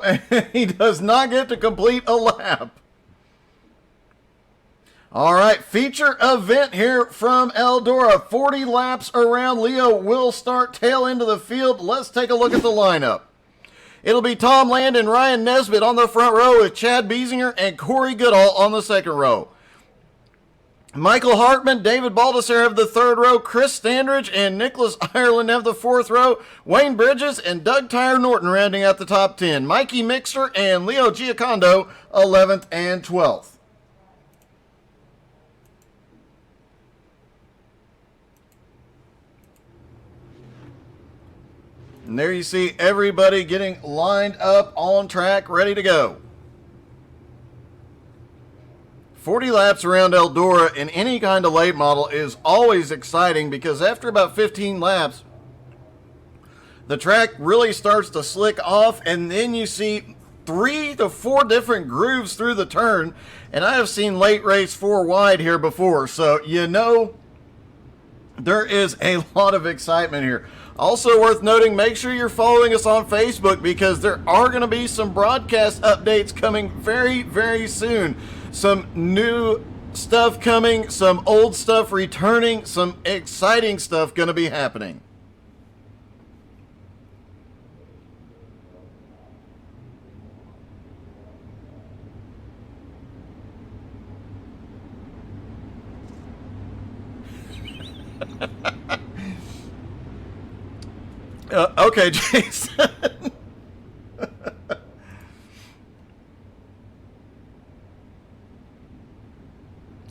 and he does not get to complete a lap. All right, feature event here from Eldora. 40 laps around. Leo will start tail into the field. Let's take a look at the lineup. It'll be Tom Land and Ryan Nesbitt on the front row with Chad Biesinger and Corey Goodall on the second row. Michael Hartman, David Baldessar have the third row. Chris Standridge and Nicholas Ireland have the fourth row. Wayne Bridges and Doug Tyre Norton rounding out the top 10. Mikey Mixter and Leo Giacondo 11th and 12th. And there you see everybody getting lined up on track, ready to go. 40 laps around Eldora in any kind of late model is always exciting because after about 15 laps, the track really starts to slick off, and then you see 3 to 4 different grooves through the turn. And I have seen late race 4 wide here before, so you know there is a lot of excitement here. Also worth noting, make sure you're following us on Facebook because there are going to be some broadcast updates coming very, very soon. Some new stuff coming, some old stuff returning, some exciting stuff going to be happening. Okay, Jason.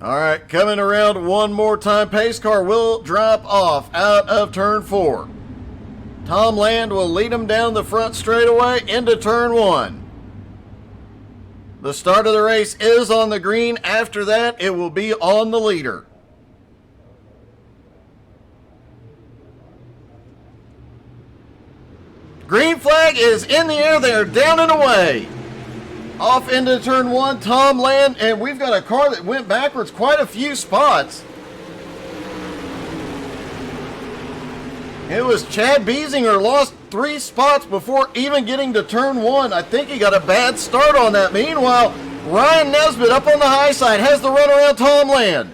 All right, coming around one more time. Pace car will drop off out of turn 4. Tom Land will lead him down the front straightaway into turn 1. The start of the race is on the green. After that, it will be on the leader. Green flag is in the air. They are down and away. Off into turn 1, Tom Land, and we've got a car that went backwards quite a few spots. It was Chad Biesinger, lost 3 spots before even getting to turn 1. I think he got a bad start on that. Meanwhile, Ryan Nesbitt up on the high side has the run around Tom Land.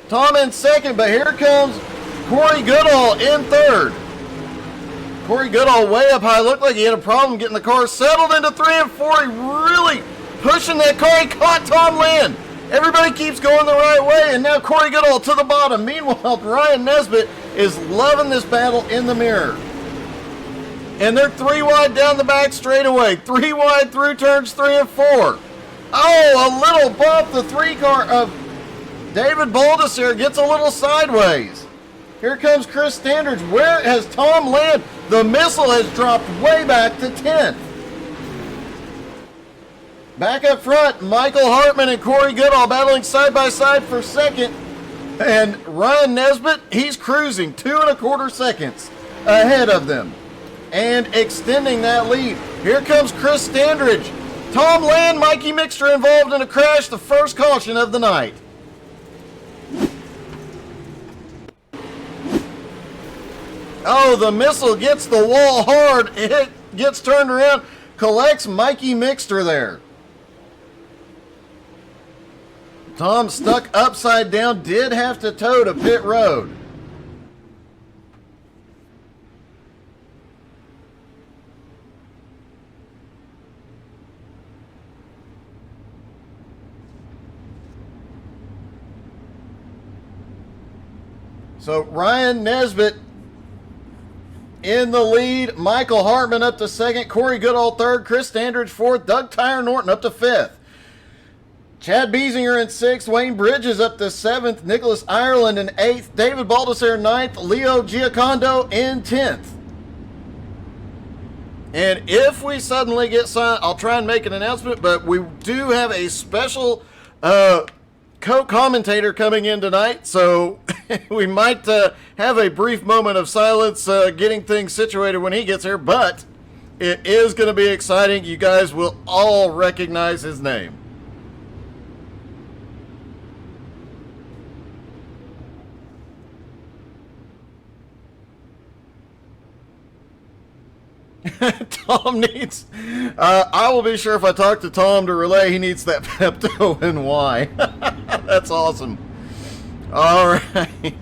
Tom in second, but here comes Corey Goodall in third. Corey Goodall way up high. Looked like he had a problem getting the car settled into 3 and 4. He really pushing that car. He caught Tom Land. Everybody keeps going the right way, and now Corey Goodall to the bottom. Meanwhile, Ryan Nesbitt is loving this battle in the mirror. And they're 3 wide down the back straightaway. 3 wide through turns 3 and 4. Oh, a little bump. The 3 car of David Baldessar gets a little sideways. Here comes Chris Standridge. Where has Tom Land? The missile has dropped way back to 10th. Back up front, Michael Hartman and Corey Goodall battling side by side for second. And Ryan Nesbitt, he's cruising 2 1/4 seconds ahead of them and extending that lead. Here comes Chris Standridge. Tom Land, Mikey Mixter involved in a crash, the first caution of the night. Oh, the missile gets the wall hard. It gets turned around, collects Mikey Mixter there. Tom stuck upside down, did have to tow to pit road. So Ryan Nesbitt in the lead, Michael Hartman up to second, Corey Goodall third, Chris Standridge fourth, Doug Tyre Norton up to fifth. Chad Biesinger in sixth, Wayne Bridges up to seventh, Nicholas Ireland in eighth, David Baldessar ninth, Leo Giacondo in 10th. And if we suddenly get signed, I'll try and make an announcement, but we do have a special co-commentator coming in tonight, so we might have a brief moment of silence getting things situated when he gets here, but it is going to be exciting. You guys will all recognize his name. Tom needs, I will be sure if I talk to Tom to relay he needs that Pepto and why. That's awesome. All right.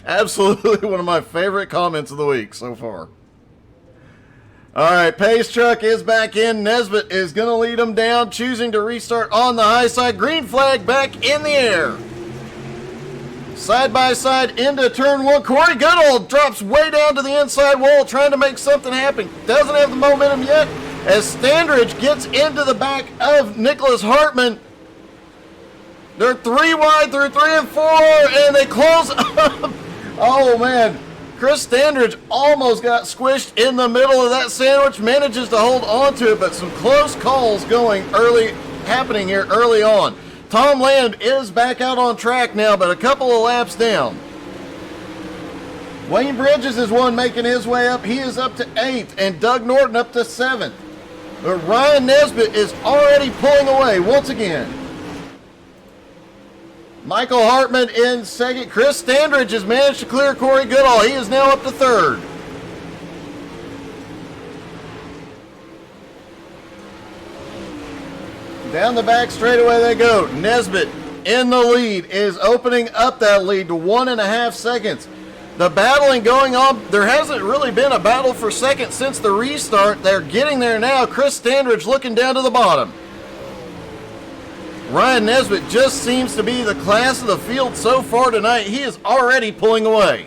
Absolutely one of my favorite comments of the week so far. All right, Pace truck is back in. Nesbitt is going to lead him down, choosing to restart on the high side. Green flag back in the air. Side by side into turn one. Corey Goodall drops way down to the inside wall, trying to make something happen. Doesn't have the momentum yet as Standridge gets into the back of Nicholas Hartman. They're 3 wide through 3 and 4, and they close up. Oh, man. Chris Standridge almost got squished in the middle of that sandwich, manages to hold on to it, but some close calls happening here early on. Tom Land is back out on track now, but a couple of laps down. Wayne Bridges is one making his way up. He is up to 8th, and Doug Norton up to 7th. But Ryan Nesbitt is already pulling away once again. Michael Hartman in second. Chris Standridge has managed to clear Corey Goodall. He is now up to 3rd. Down the back straightaway they go. Nesbitt in the lead is opening up that lead to 1.5 seconds. The battling going on. There hasn't really been a battle for second since the restart. They're getting there now. Chris Standridge looking down to the bottom. Ryan Nesbitt just seems to be the class of the field so far tonight. He is already pulling away.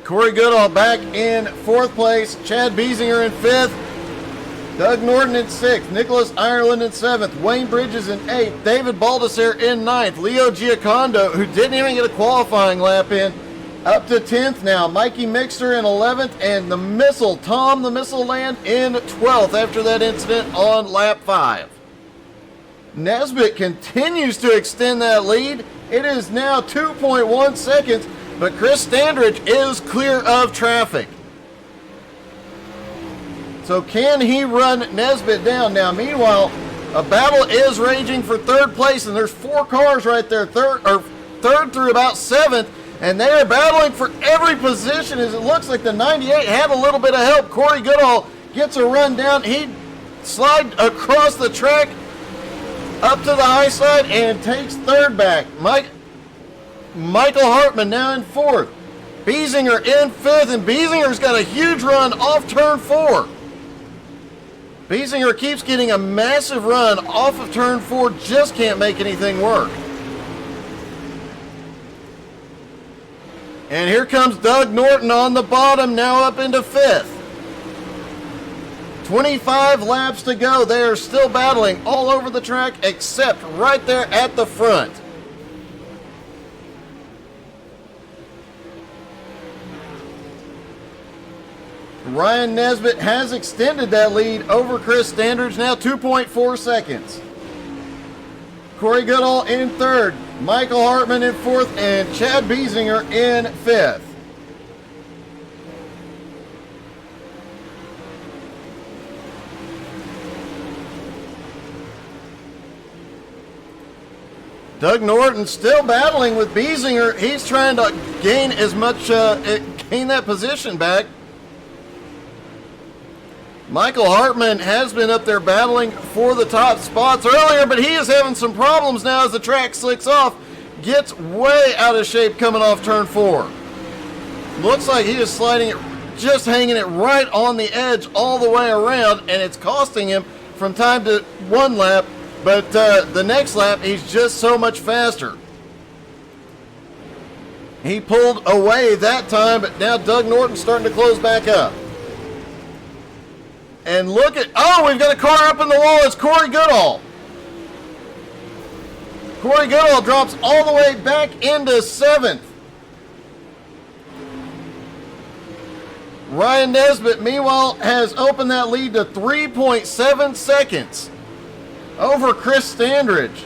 Corey Goodall back in 4th place. Chad Biesinger in 5th. Doug Norton in 6th. Nicholas Ireland in 7th. Wayne Bridges in 8th. David Baldessare in 9th. Leo Giacondo, who didn't even get a qualifying lap in, up to 10th now. Mikey Mixter in 11th, and the Missile, Tom the Missile Land in 12th after that incident on lap 5. Nesbitt continues to extend that lead. It is now 2.1 seconds, but Chris Standridge is clear of traffic. So can he run Nesbitt down? Now, meanwhile, a battle is raging for 3rd place, and there's 4 cars right there, 3rd through about 7th. And they are battling for every position as it looks like the 98 had a little bit of help. Corey Goodall gets a run down. He slides across the track up to the high side and takes 3rd back. Michael Hartman now in 4th. Biesinger in 5th, and Biesinger's got a huge run off turn 4. Biesinger keeps getting a massive run off of turn 4, just can't make anything work. And here comes Doug Norton on the bottom, now up into 5th. 25 laps to go. They are still battling all over the track except right there at the front. Ryan Nesbitt has extended that lead over Chris Standridge, now 2.4 seconds. Corey Goodall in 3rd, Michael Hartman in 4th, and Chad Biesinger in 5th. Doug Norton still battling with Biesinger. He's trying to gain as much, gain that position back. Michael Hartman has been up there battling for the top spots earlier, but he is having some problems now as the track slicks off. Gets way out of shape coming off turn 4. Looks like he is sliding it, just hanging it right on the edge all the way around, and it's costing him from time to 1 lap, but the next lap he's just so much faster. He pulled away that time, but now Doug Norton's starting to close back up. And look at, we've got a car up in the wall. It's Corey Goodall. Corey Goodall drops all the way back into 7th. Ryan Nesbitt, meanwhile, has opened that lead to 3.7 seconds over Chris Standridge.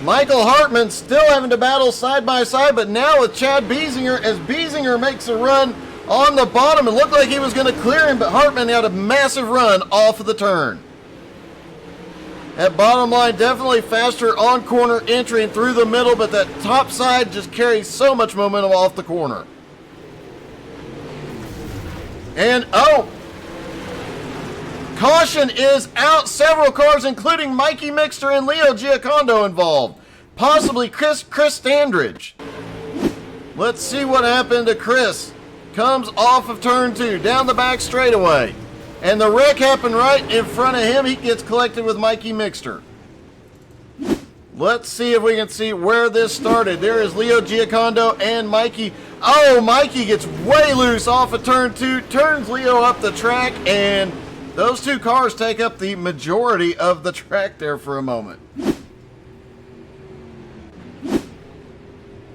Michael Hartman still having to battle side by side, but now with Chad Biesinger, as Biesinger makes a run on the bottom. It looked like he was going to clear him, but Hartman had a massive run off of the turn. That bottom line definitely faster on corner entry and through the middle, but that top side just carries so much momentum off the corner. And, oh! Caution is out. Several cars, including Mikey Mixter and Leo Giacondo involved. Possibly Chris Standridge. Let's see what happened to Chris. Comes off of turn 2, down the back straightaway. And the wreck happened right in front of him. He gets collected with Mikey Mixter. Let's see if we can see where this started. There is Leo Giacondo and Mikey. Oh, Mikey gets way loose off of turn 2, turns Leo up the track, and those two cars take up the majority of the track there for a moment.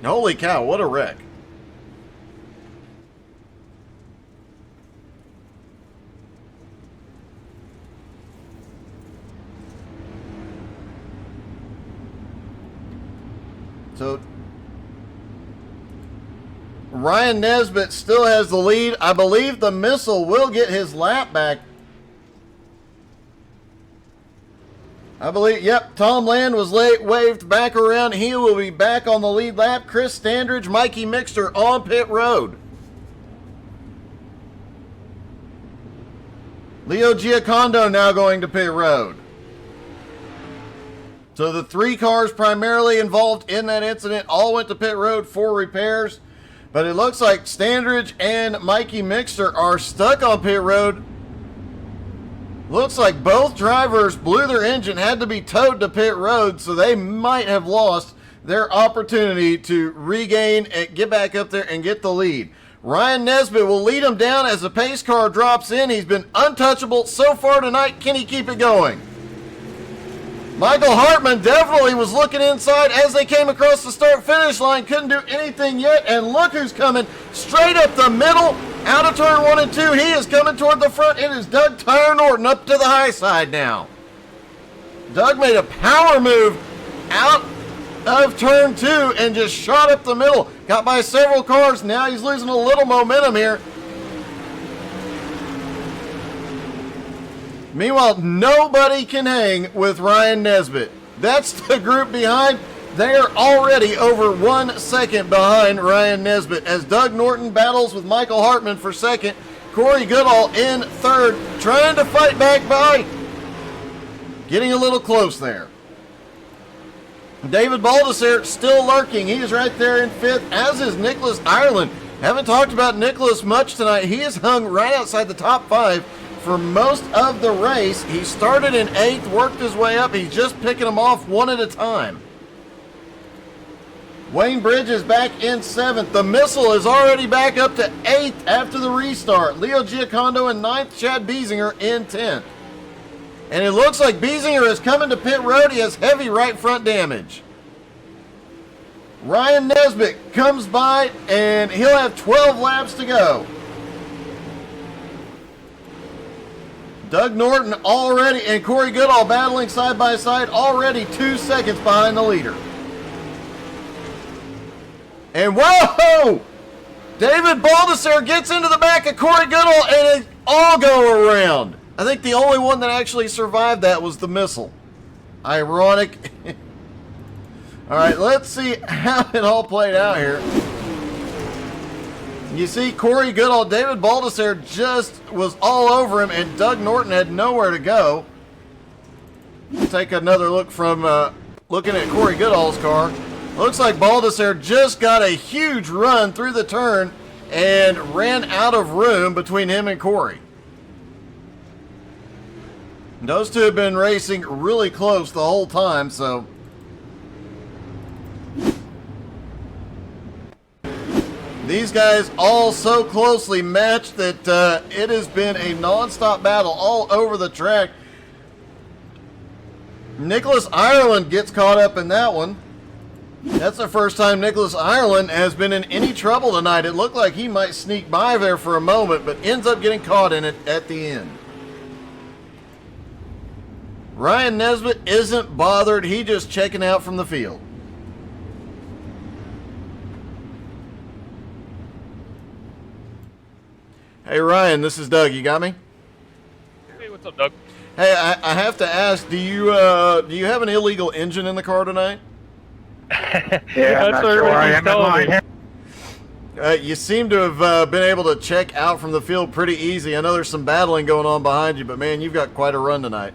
Holy cow, what a wreck. So, Ryan Nesbitt still has the lead. I believe the Missile will get his lap back. I believe, yep, Tom Land was late, waved back around. He will be back on the lead lap. Chris Standridge, Mikey Mixter on pit road. Leo Giacondo now going to pit road. So the 3 cars primarily involved in that incident all went to pit road for repairs. But it looks like Standridge and Mikey Mixter are stuck on pit road. Looks like both drivers blew their engine, had to be towed to pit road, so they might have lost their opportunity to regain and get back up there and get the lead. Ryan Nesbitt will lead him down as the pace car drops in. He's been untouchable so far tonight. Can he keep it going? Michael Hartman definitely was looking inside as they came across the start-finish line. Couldn't do anything yet, and look who's coming straight up the middle. Out of turn 1 and 2, he is coming toward the front. It is Doug Tyre Norton up to the high side now. Doug made a power move out of turn 2 and just shot up the middle. Got by several cars. Now he's losing a little momentum here. Meanwhile, nobody can hang with Ryan Nesbitt. That's the group behind. They are already over 1 second behind Ryan Nesbitt as Doug Norton battles with Michael Hartman for second. Corey Goodall in third, trying to fight back by. Getting a little close there. David Baldessere still lurking. He is right there in 5th, as is Nicholas Ireland. Haven't talked about Nicholas much tonight. He is hung right outside the top 5 for most of the race. He started in 8th, worked his way up. He's just picking them off one at a time. Wayne Bridge is back in 7th. The Missile is already back up to 8th after the restart. Leo Giacondo in 9th. Chad Biesinger in 10th. And it looks like Biesinger is coming to pit road. He has heavy right front damage. Ryan Nesbitt comes by, and he'll have 12 laps to go. Doug Norton already, and Corey Goodall battling side by side, already 2 seconds behind the leader. And whoa! David Baldessere gets into the back of Corey Goodall, and it all go around. I think the only one that actually survived that was the Missile. Ironic. All right, let's see how it all played out here. You see Corey Goodall, David Baldessere just was all over him, and Doug Norton had nowhere to go. Take another look from looking at Corey Goodall's car. Looks like Baldessere just got a huge run through the turn and ran out of room between him and Corey. Those two have been racing really close the whole time, so these guys all so closely matched that it has been a non-stop battle all over the track. Nicholas Ireland gets caught up in that one. That's the first time Nicholas Ireland has been in any trouble tonight. It looked like he might sneak by there for a moment, but ends up getting caught in it at the end. Ryan Nesbitt isn't bothered. He just checking out from the field. Hey Ryan, this is Doug. You got me? Hey, what's up, Doug? Hey, I have to ask, do you have an illegal engine in the car tonight? Yeah, I'm not sure where I am in line. You seem to have been able to check out from the field pretty easy. I know there's some battling going on behind you, but man, you've got quite a run tonight.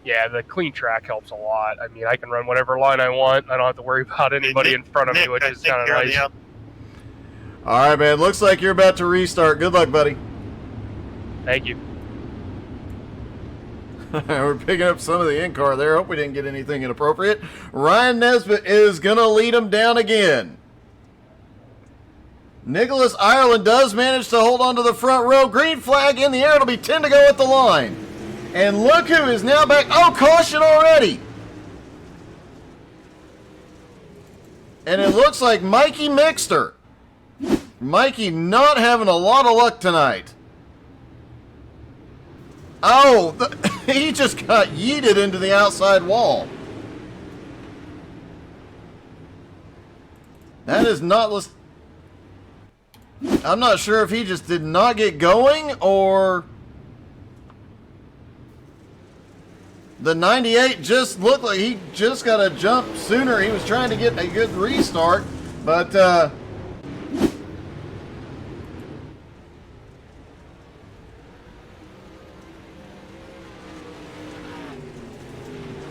Yeah, the clean track helps a lot. I mean, I can run whatever line I want. I don't have to worry about anybody in front of me, which is kind of nice. All right, man. Looks like you're about to restart. Good luck, buddy. Thank you. We're picking up some of the in-car there. Hope we didn't get anything inappropriate. Ryan Nesbitt is going to lead him down again. Nicholas Ireland does manage to hold on to the front row. Green flag in the air. It'll be 10 to go at the line. And look who is now back. Oh, caution already. And it looks like Mikey Mixter. Mikey not having a lot of luck tonight. Oh, he just got yeeted into the outside wall. That is not... I'm not sure if he just did not get going or... The 98 just looked like he just got a jump sooner. He was trying to get a good restart, but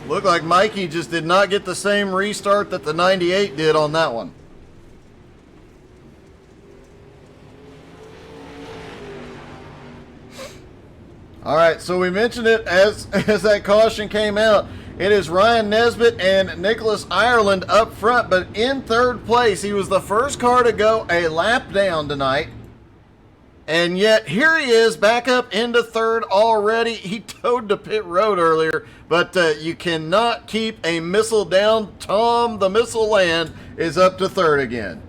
looked like Mikey just did not get the same restart that the 98 did on that one. All right, so we mentioned it as that caution came out. It is Ryan Nesbitt and Nicholas Ireland up front, but in third place. He was the first car to go a lap down tonight. And yet here he is back up into third already. He towed to pit road earlier, but you cannot keep a missile down. Tom the Missile Land is up to third again.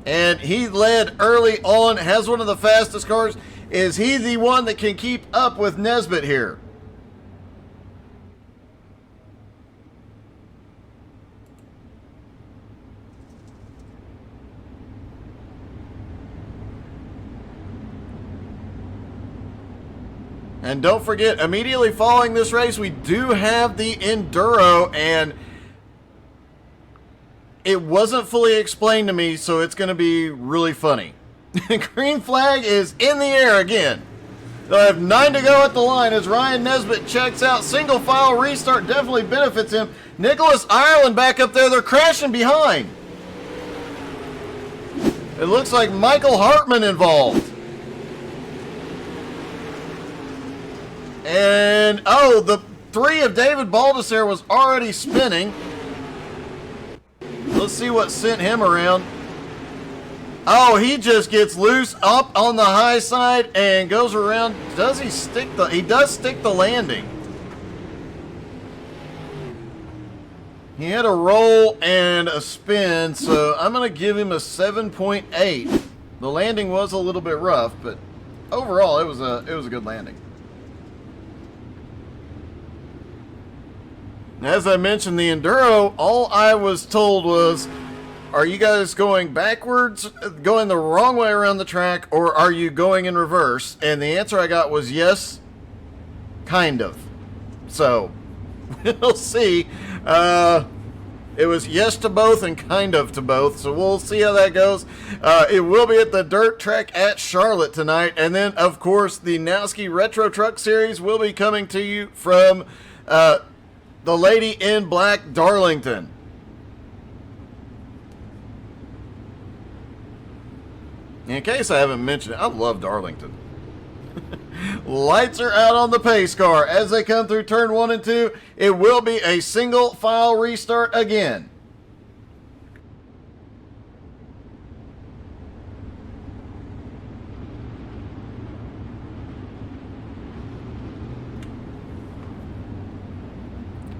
And he led early on, has one of the fastest cars. Is he the one that can keep up with Nesbitt here? And don't forget, immediately following this race, we do have the Enduro, and it wasn't fully explained to me, so it's going to be really funny. Green flag is in the air again. They'll have 9 to go at the line as Ryan Nesbitt checks out. Single file restart definitely benefits him. Nicholas Ireland back up there. They're crashing behind. It looks like Michael Hartman involved. And, oh, the 3 of David Baldessare was already spinning. Let's see what sent him around. Oh, he just gets loose up on the high side and goes around. Does he stick the... He does stick the landing. He had a roll and a spin, so I'm going to give him a 7.8. The landing was a little bit rough, but overall it was a good landing. As I mentioned, the Enduro, all I was told was, are you guys going backwards, going the wrong way around the track, or are you going in reverse? And the answer I got was yes, kind of. So, we'll see. It was yes to both and kind of to both, so we'll see how that goes. It will be at the dirt track at Charlotte tonight. And then, of course, the Nowski Retro Truck Series will be coming to you from the Lady in Black Darlington. In case I haven't mentioned it, I love Darlington. Lights are out on the pace car as they come through turn 1 and 2. It will be a single file restart again.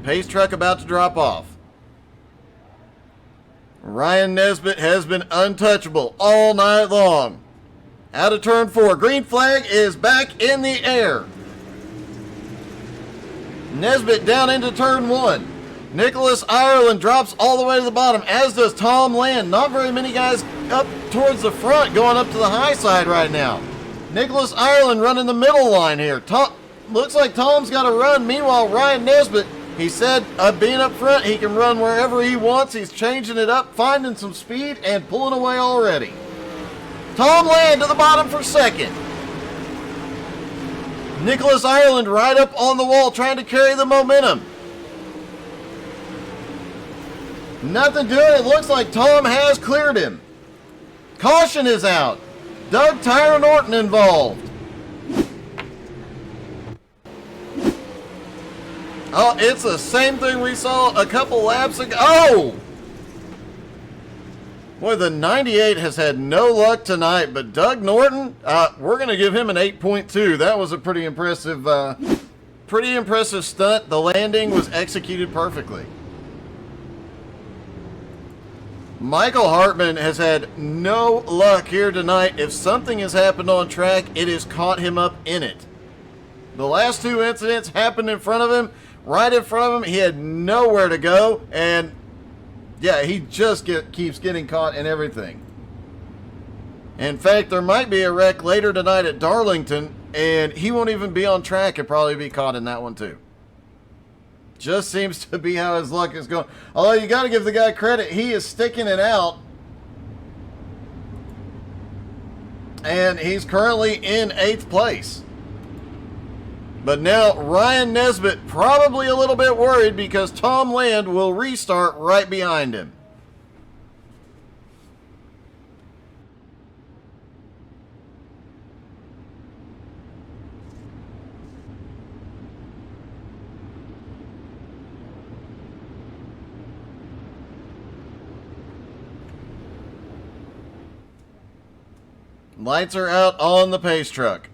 Pace truck about to drop off. Ryan Nesbitt has been untouchable all night long. Out of turn 4. Green flag is back in the air. Nesbitt down into turn 1. Nicholas Ireland drops all the way to the bottom, as does Tom Land. Not very many guys up towards the front going up to the high side right now. Nicholas Ireland running the middle line here. looks like Tom's got to run. Meanwhile, Ryan Nesbitt, he said being up front, he can run wherever he wants. He's changing it up, finding some speed, and pulling away already. Tom Land to the bottom for second. Nicholas Ireland right up on the wall, trying to carry the momentum. Nothing doing. It looks like Tom has cleared him. Caution is out. Doug Tyler Norton involved. Oh, it's the same thing we saw a couple laps ago. Oh! Boy, the 98 has had no luck tonight, but Doug Norton, we're going to give him an 8.2. That was a pretty impressive stunt. The landing was executed perfectly. Michael Hartman has had no luck here tonight. If something has happened on track, it has caught him up in it. The last two incidents happened in front of him, right in front of him. He had nowhere to go, and yeah, he just keeps getting caught in everything. In fact, there might be a wreck later tonight at Darlington, and he won't even be on track and probably be caught in that one too. Just seems to be how his luck is going. Although you got to give the guy credit, he is sticking it out. And he's currently in 8th place. But now Ryan Nesbitt probably a little bit worried because Tom Land will restart right behind him. Lights are out on the pace truck.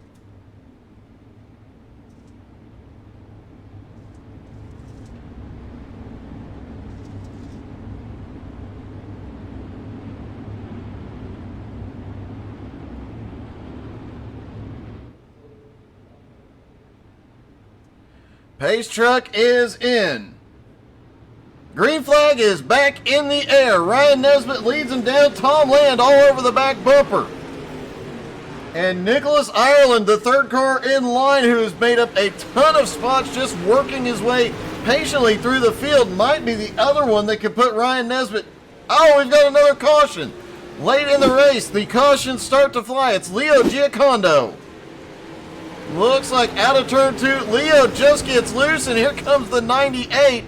Pace truck is in. Green flag is back in the air. Ryan Nesbitt leads him down. Tom Land all over the back bumper. And Nicholas Ireland, the third car in line, who has made up a ton of spots just working his way patiently through the field, might be the other one that could put Ryan Nesbitt. Oh, we've got another caution. Late in the race, the cautions start to fly. It's Leo Giacondo. Looks like out of turn 2, Leo just gets loose, and here comes the 98.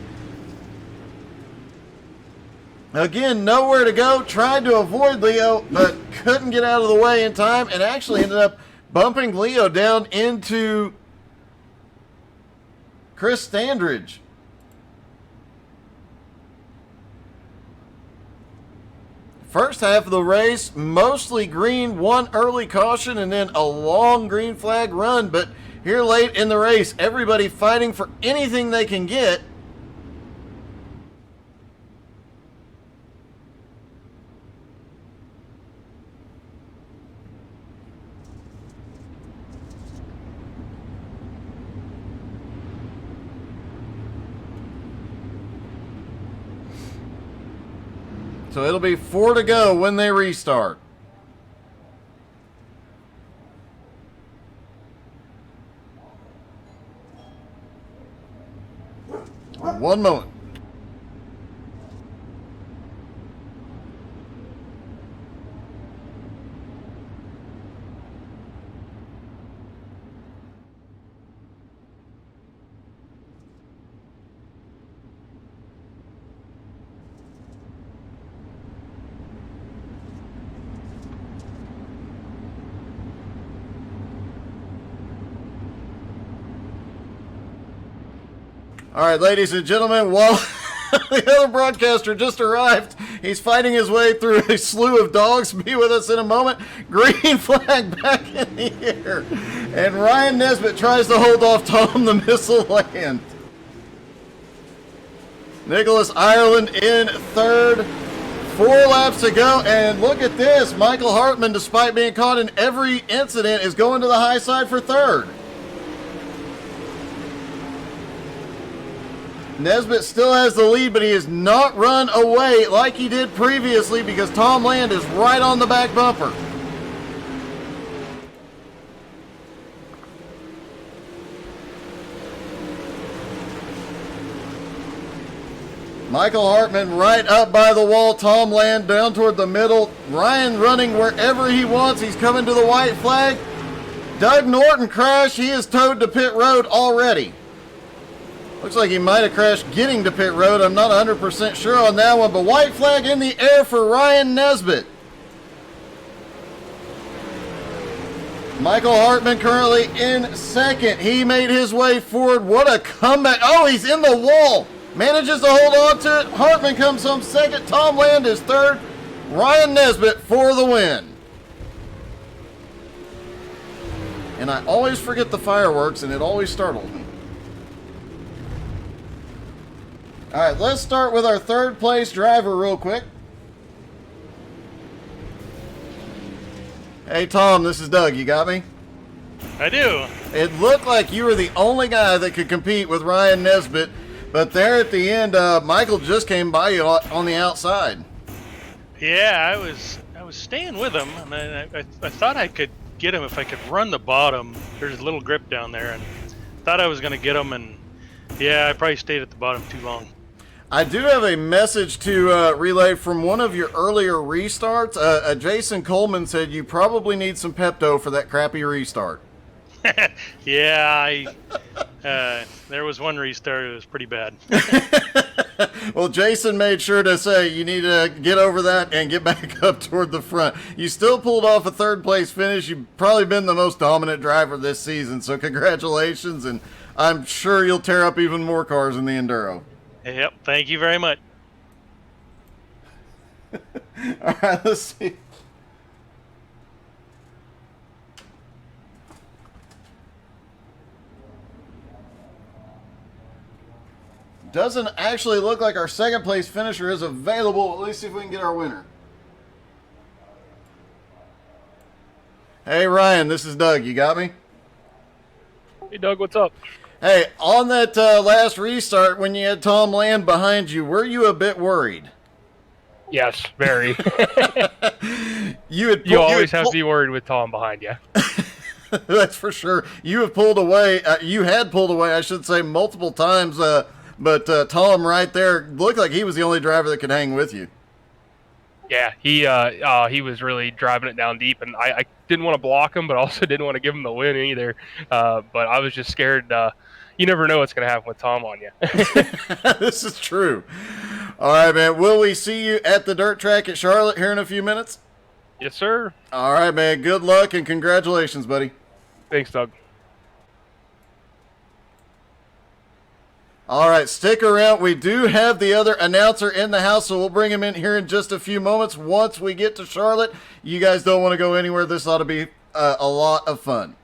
Again, nowhere to go. Tried to avoid Leo, but couldn't get out of the way in time, and actually ended up bumping Leo down into Chris Standridge. First half of the race, mostly green, one early caution, and then a long green flag run. But here late in the race, everybody fighting for anything they can get. So it'll be 4 to go when they restart. One moment. All right, ladies and gentlemen, while the other broadcaster just arrived, he's fighting his way through a slew of dogs. Be with us in a moment. Green flag back in the air. And Ryan Nesbitt tries to hold off Tom the Missile Land. Nicholas Ireland in third. 4 laps to go, and look at this. Michael Hartman, despite being caught in every incident, is going to the high side for third. Nesbitt still has the lead, but he has not run away like he did previously because Tom Land is right on the back bumper. Michael Hartman right up by the wall. Tom Land down toward the middle. Ryan running wherever he wants. He's coming to the white flag. Doug Norton crashed. He is towed to pit road already. Looks like he might have crashed getting to pit road. I'm not 100% sure on that one, but white flag in the air for Ryan Nesbitt. Michael Hartman currently in second. He made his way forward. What a comeback. Oh, he's in the wall. Manages to hold on to it. Hartman comes home second. Tom Land is third. Ryan Nesbitt for the win. And I always forget the fireworks, and it always startles me. All right, let's start with our third place driver real quick. Hey, Tom, this is Doug. You got me? I do. It looked like you were the only guy that could compete with Ryan Nesbitt, but there at the end, Michael just came by you on the outside. Yeah, I was staying with him, and I thought I could get him if I could run the bottom. There's a little grip down there, and thought I was going to get him, and yeah, I probably stayed at the bottom too long. I do have a message to relay from one of your earlier restarts. Jason Coleman said you probably need some Pepto for that crappy restart. Yeah, there was one restart. It was pretty bad. Well, Jason made sure to say you need to get over that and get back up toward the front. You still pulled off a third place finish. You've probably been the most dominant driver this season, so congratulations, and I'm sure you'll tear up even more cars in the Enduro. Yep, thank you very much. All right, let's see. Doesn't actually look like our second place finisher is available. At least see if we can get our winner. Hey, Ryan, this is Doug. You got me? Hey, Doug, what's up? Hey, on that last restart when you had Tom Land behind you, were you a bit worried? Yes, very. You always have to be worried with Tom behind you. That's for sure. You have pulled away. You had pulled away, I should say, multiple times. But Tom right there looked like he was the only driver that could hang with you. Yeah, he was really driving it down deep, and I didn't want to block him, but also didn't want to give him the win either. But I was just scared. You never know what's going to happen with Tom on you. This is true. All right, man. Will we see you at the dirt track at Charlotte here in a few minutes? Yes, sir. All right, man. Good luck and congratulations, buddy. Thanks, Doug. All right, stick around. We do have the other announcer in the house, so we'll bring him in here in just a few moments once we get to Charlotte. You guys don't want to go anywhere. This ought to be a lot of fun.